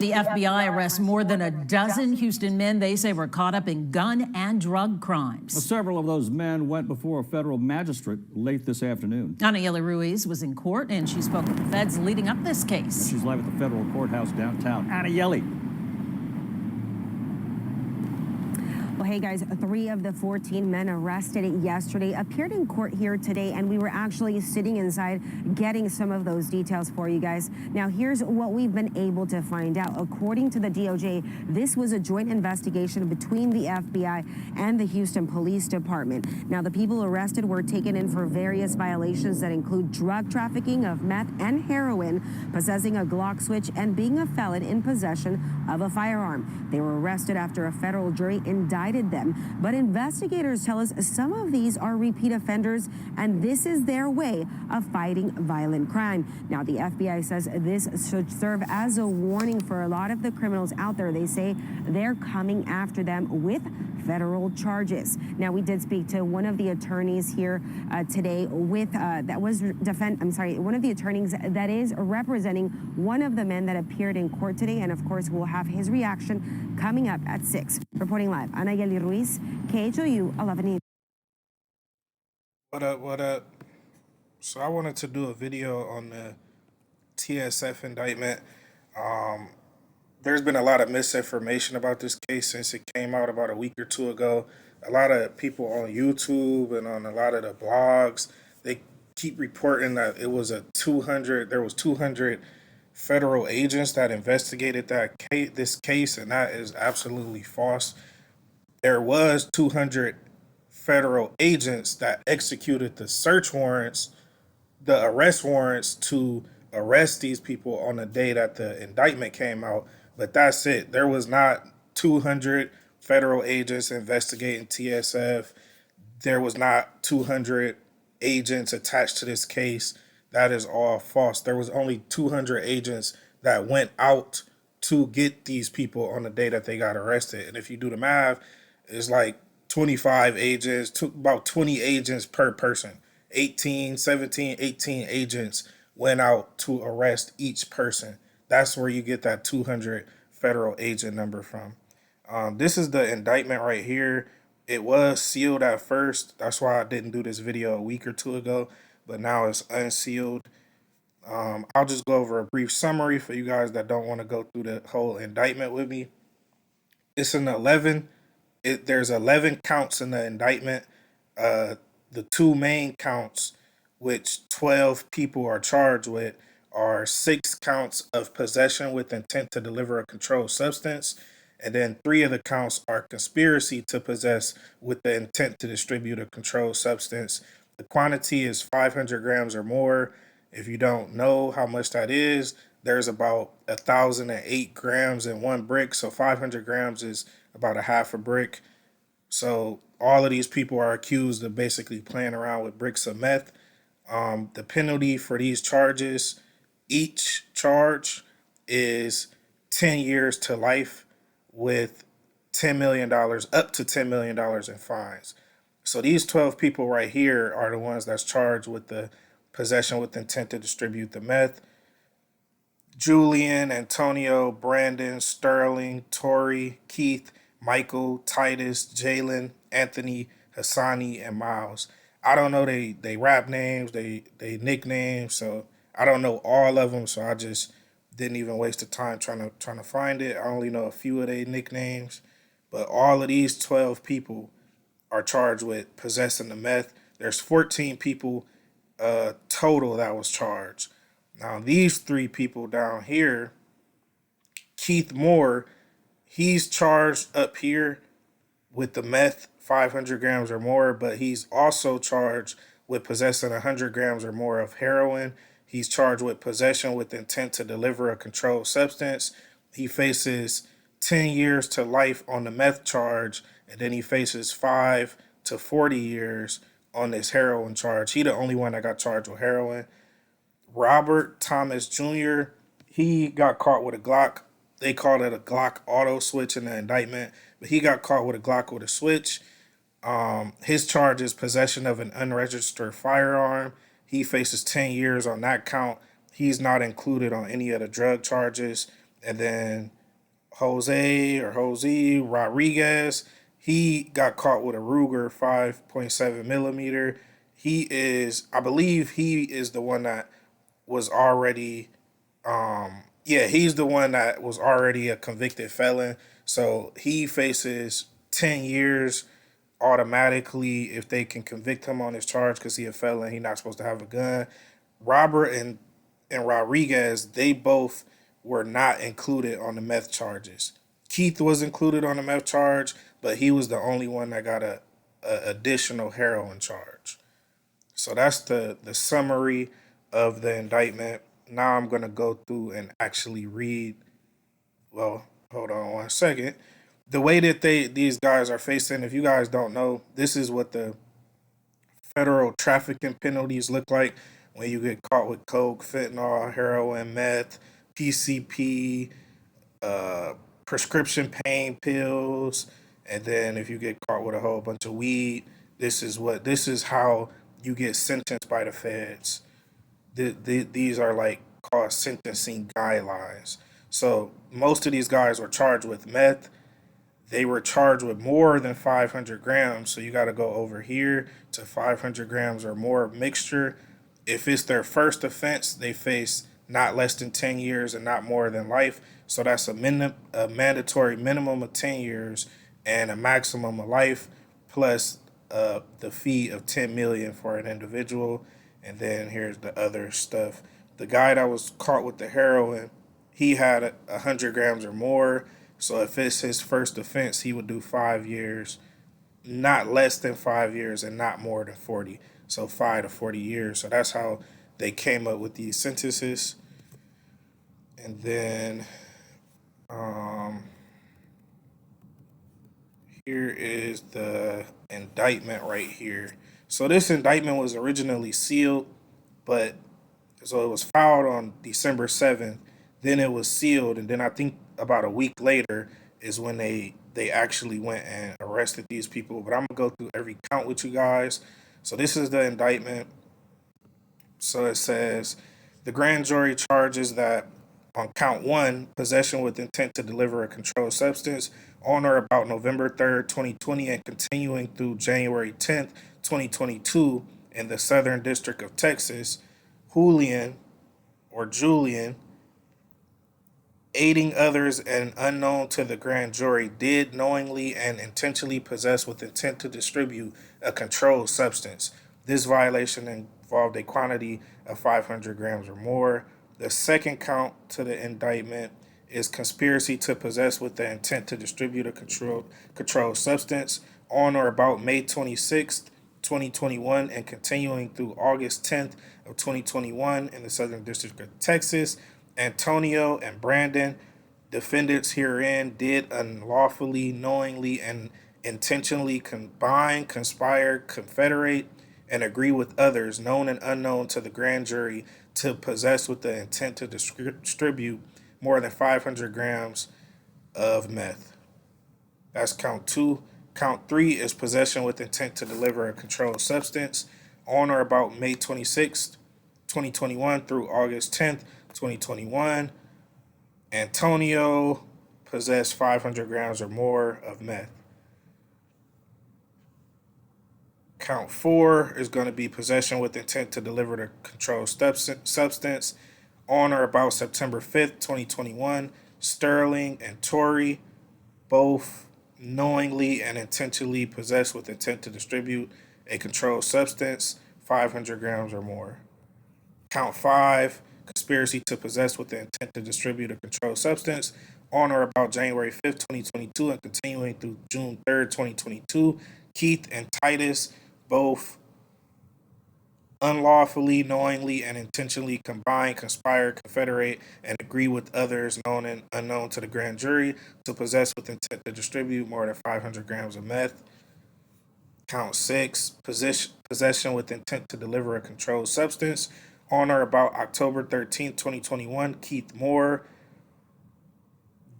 The FBI arrests more than a dozen Houston men they say were caught up in gun and drug crimes. Well, several of those men went before a federal magistrate late this afternoon. Ana Ruiz was in court, and she spoke with the feds leading up this case. She's live at the federal courthouse downtown. Ana. Well, hey guys, 3 of the 14 men arrested yesterday appeared in court here today, and we were actually sitting inside getting some of those details for you guys. Now, here's what we've been able to find out. According to the DOJ, this was a joint investigation between the FBI and the Houston Police Department. Now, the people arrested were taken in for various violations that include drug trafficking of meth and heroin, possessing a Glock switch, and being a felon in possession of a firearm. They were arrested after a federal jury indicted them, but investigators tell us some of these are repeat offenders, and this is their way of fighting violent crime. Now, the FBI says this should serve as a warning for a lot of the criminals out there. They say they're coming after them with federal charges. Now, we did speak to one of the attorneys here today with one of the attorneys that is representing one of the men that appeared in court today, and of course we'll have his reaction coming up at 6. Reporting live, Ana Ruiz, KHOU 11 News. What up? So I wanted to do a video on the TSF indictment. There's been a lot of misinformation about this case since it came out about a week or two ago. A lot of people on YouTube and on a lot of the blogs, they keep reporting that there was 200 federal agents that investigated this case, and that is absolutely false. There was 200 federal agents that executed the search warrants, the arrest warrants to arrest these people on the day that the indictment came out. But that's it. There was not 200 federal agents investigating TSF. There was not 200 agents attached to this case. That is all false. There was only 200 agents that went out to get these people on the day that they got arrested. And if you do the math, it's like 25 agents, about 20 agents per person. 18 agents went out to arrest each person. That's where you get that 200 federal agent number from. This is the indictment right here. It was sealed at first. That's why I didn't do this video a week or two ago, but now it's unsealed. I'll just go over a brief summary for you guys that don't want to go through the whole indictment with me. It's an 11. There's 11 counts in the indictment. The 2 main counts, which 12 people are charged with, are 6 counts of possession with intent to deliver a controlled substance, and then 3 of the counts are conspiracy to possess with the intent to distribute a controlled substance. The quantity is 500 grams or more. If you don't know how much that is, there's about 1,008 grams in 1 brick, so 500 grams is about a half a brick. So all of these people are accused of basically playing around with bricks of meth. The penalty for these charges, each charge is 10 years to life with $10 million, up to $10 million in fines. So these 12 people right here are the ones that's charged with the possession with intent to distribute the meth. Julian, Antonio, Brandon, Sterling, Toree, Keith, Michael, Titus, Jaylyn, Anthony, Hassani, and Myles. I don't know they rap names, they nicknames, so I don't know all of them, so I just didn't even waste the time trying to find it. I only know a few of their nicknames, but all of these 12 people are charged with possessing the meth. There's 14 people total that was charged. Now, these 3 people down here, Keith Moore, he's charged up here with the meth, 500 grams or more, but he's also charged with possessing 100 grams or more of heroin. He's charged with possession with intent to deliver a controlled substance. He faces 10 years to life on the meth charge, and then he faces 5 to 40 years on this heroin charge. He the only one that got charged with heroin. Robert Thomas Jr., he got caught with a Glock. They called it a Glock auto switch in the indictment, but he got caught with a Glock with a switch. His charge is possession of an unregistered firearm. He faces 10 years on that count. He's not included on any of the drug charges. And then Jose Rodriguez, he got caught with a Ruger 5.7 millimeter. I believe he is the one that was already, he's the one that was already a convicted felon. So he faces 10 years automatically if they can convict him on his charge because he a felon. He not supposed to have a gun. Robert and Rodriguez, they both were not included on the meth charges. Keith was included on the meth charge, but he was the only one that got a additional heroin charge. So that's the summary of the indictment. Now I'm gonna go through and actually read. Well, hold on one second. The way that these guys are facing, if you guys don't know, this is what the federal trafficking penalties look like when you get caught with coke, fentanyl, heroin, meth, PCP, prescription pain pills, and then if you get caught with a whole bunch of weed, this is how you get sentenced by the feds. These are like called sentencing guidelines. So most of these guys were charged with meth. They were charged with more than 500 grams. So you got to go over here to 500 grams or more mixture. If it's their first offense, they face not less than 10 years and not more than life. So that's a mandatory minimum of 10 years and a maximum of life, plus the fee of 10 million for an individual. And then here's the other stuff. The guy that was caught with the heroin, he had 100 grams or more. So if it's his first offense, he would do 5 years, not less than 5 years, and not more than 40. So 5 to 40 years. So that's how they came up with these sentences. And then here is the indictment right here. So this indictment was originally sealed, but so it was filed on December 7th. Then it was sealed, and then I think about a week later is when they actually went and arrested these people. But I'm gonna go through every count with you guys. So this is the indictment. So it says the grand jury charges that on count 1, possession with intent to deliver a controlled substance on or about November 3rd, 2020, and continuing through January 10th, 2022, in the Southern District of Texas, Julian, aiding others and unknown to the grand jury, did knowingly and intentionally possess with intent to distribute a controlled substance. This violation involved a quantity of 500 grams or more. The second count to the indictment is conspiracy to possess with the intent to distribute a controlled substance on or about May 26th, 2021, and continuing through August 10th of 2021 in the Southern District of Texas. Antonio and Brandon, defendants herein, did unlawfully, knowingly, and intentionally combine, conspire, confederate, and agree with others, known and unknown to the grand jury, to possess with the intent to distribute more than 500 grams of meth. That's count 2. Count 3 is possession with intent to deliver a controlled substance on or about May 26th, 2021 through August 10th, 2021. Antonio possessed 500 grams or more of meth. Count 4 is going to be possession with intent to deliver the controlled substance on or about September 5th, 2021. Sterling and Toree, both knowingly and intentionally possessed with intent to distribute a controlled substance, 500 grams or more. Count 5, conspiracy to possess with the intent to distribute a controlled substance on or about January 5th, 2022, and continuing through June 3rd, 2022. Keith and Titus, both unlawfully, knowingly, and intentionally combine, conspire, confederate, and agree with others, known and unknown to the grand jury, to possess with intent to distribute more than 500 grams of meth. Count 6, possession with intent to deliver a controlled substance on or about October 13th, 2021. Keith Moore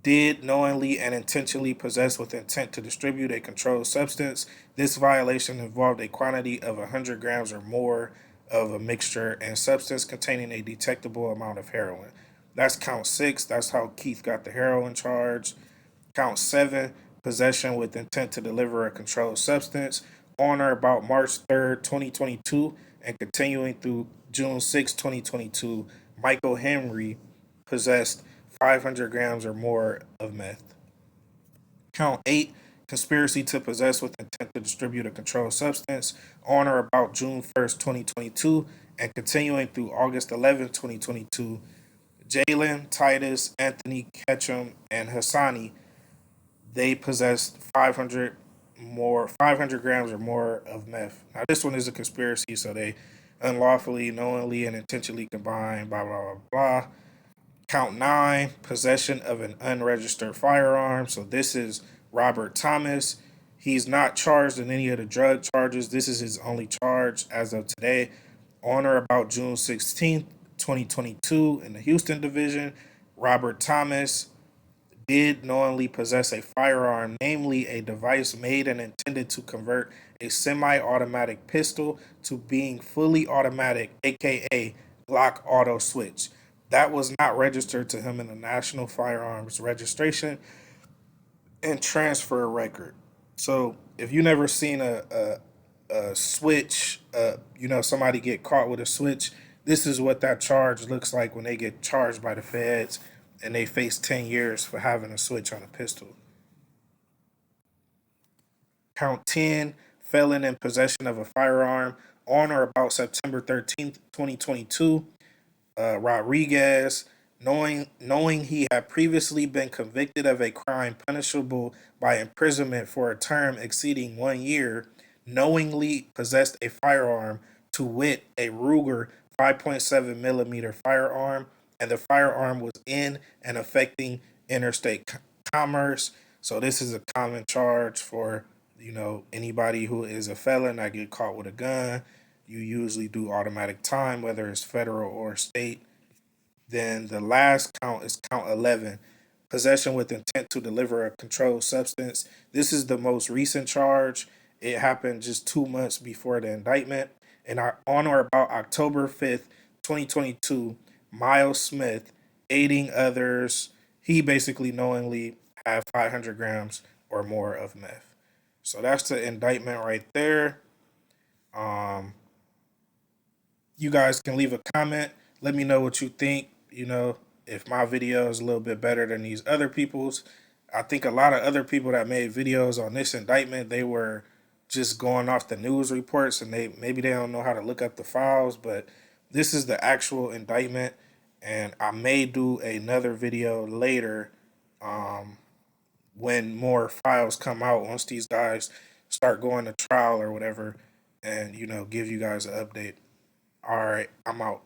did knowingly and intentionally possess with intent to distribute a controlled substance. This violation involved a quantity of 100 grams or more of a mixture and substance containing a detectable amount of heroin. That's count 6. That's how Keith got the heroin charge. Count 7, possession with intent to deliver a controlled substance on or about March 3rd, 2022, and continuing through June 6, 2022, Michael Henry possessed 500 grams or more of meth. Count 8, conspiracy to possess with intent to distribute a controlled substance on or about June 1st, 2022, and continuing through August 11th, 2022, Jaylyn, Titus, Anthony, Ketchum, and Hassani, they possessed 500 grams or more of meth. Now this one is a conspiracy, so they unlawfully, knowingly, and intentionally combined, blah blah blah blah. Count 9, possession of an unregistered firearm. So this is Robert Thomas. He's not charged in any of the drug charges. This is his only charge as of today. On or about June 16th, 2022, in the Houston division, Robert Thomas did knowingly possess a firearm, namely a device made and intended to convert a semi-automatic pistol to being fully automatic, aka Glock auto switch. That was not registered to him in the National Firearms Registration and Transfer Record. So if you never seen a switch, somebody get caught with a switch, this is what that charge looks like when they get charged by the feds and they face 10 years for having a switch on a pistol. Count 10, felon in possession of a firearm on or about September 13th, 2022. Rodriguez, knowing he had previously been convicted of a crime punishable by imprisonment for a term exceeding 1 year, knowingly possessed a firearm, to wit, a Ruger 5.7 millimeter firearm, and the firearm was in and affecting interstate commerce. So this is a common charge for anybody who is a felon that get caught with a gun. You usually do automatic time, whether it's federal or state. Then the last count is count 11, possession with intent to deliver a controlled substance. This is the most recent charge. It happened just 2 months before the indictment. And on or about October 5th, 2022, Myles Smith, aiding others, he basically knowingly had 500 grams or more of meth. So that's the indictment right there. You guys can leave a comment. Let me know what you think. If my video is a little bit better than these other people's. I think a lot of other people that made videos on this indictment, they were just going off the news reports, and maybe they don't know how to look up the files, but this is the actual indictment, and I may do another video later when more files come out, once these guys start going to trial or whatever, and give you guys an update. All right, I'm out.